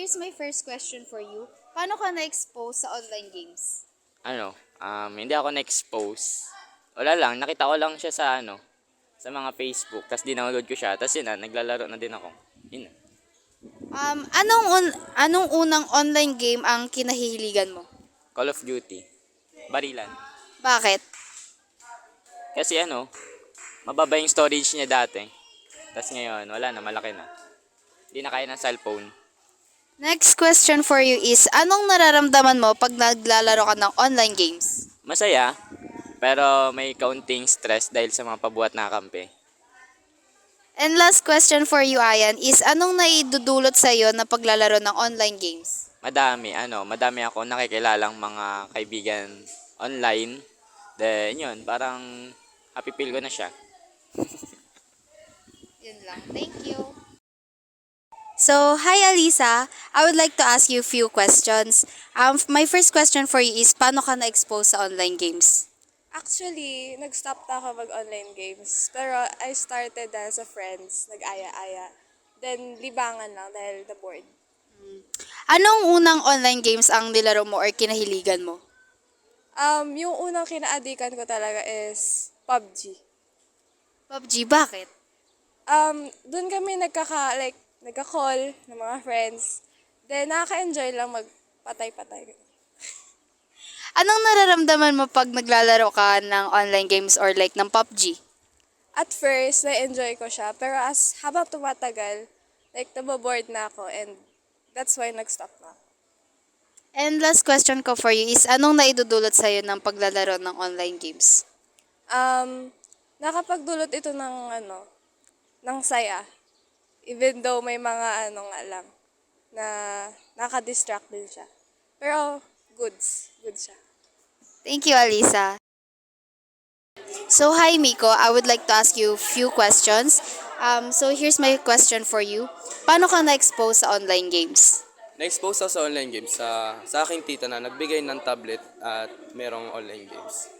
here's my first question for you. Paano ka na-expose sa online games? Hindi ako na-expose. Wala lang, nakita ko lang siya sa mga Facebook, tapos dinownload ko siya, tapos yun na, naglalaro na din ako. Yun na. Anong unang online game ang kinahihiligan mo? Call of Duty. Barilan. Bakit? Kasi mababa yung storage niya dati. Tapos ngayon, wala na, malaki na. Hindi na kaya ng cellphone. Next question for you is, anong nararamdaman mo pag naglalaro ka ng online games? Masaya, pero may kaunting stress dahil sa mga pabuhat na kampi. And last question for you, Ayan, is anong naidudulot sa iyo na paglalaro ng online games? Madami ako nakikilalang mga kaibigan online. Then yun, parang happy feel ko na siya. Yun lang. Thank you. So, hi Alisa. I would like to ask you a few questions. My first question for you is, paano ka na-expose sa online games? Actually, nag-stop na ako mag-online games. Pero I started as a friends, nag-aya-aya. Then, libangan lang dahil na-bored. Anong unang online games ang nilaro mo or kinahiligan mo? Yung unang kinaadikan ko talaga is PUBG. PUBG, bakit? Doon kami nagka-call ng mga friends. Then, nakaka-enjoy lang magpatay-patay. Anong nararamdaman mo pag naglalaro ka ng online games or like ng PUBG? At first, na-enjoy ko siya. Pero habang tumatagal, naboboard na ako and that's why nag-stop na. And last question ko for you is, anong naidudulot sa'yo ng paglalaro ng online games? Nakapagdulot ito ng saya. Even though may mga nga lang, na nakadistract din siya. Pero, good siya. Thank you, Alisa. So, hi, Miko. I would like to ask you a few questions. So, here's my question for you. Paano ka na-expose sa online games? Na-expose ako sa online games sa aking tita na nagbigay ng tablet at merong online games.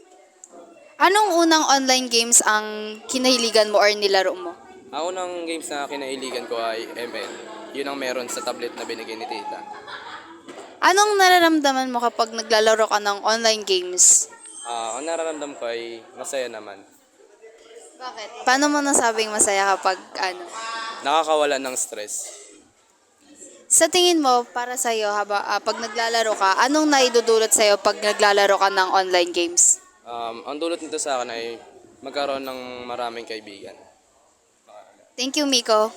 Anong unang online games ang kinahiligan mo or nilaro mo? Ako ng games na kinailigan ko ay ML. Yun ang meron sa tablet na binigay ni tita. Anong nararamdaman mo kapag naglalaro ka ng online games? Ang nararamdam ko ay masaya naman. Bakit? Paano mo nasabing masaya kapag Nakakawala ng stress. Sa tingin mo, para sa'yo, pag naglalaro ka, anong naidudulot sa'yo pag naglalaro ka ng online games? Ang dulot nito sa akin ay magkaroon ng maraming kaibigan. Thank you, Miko.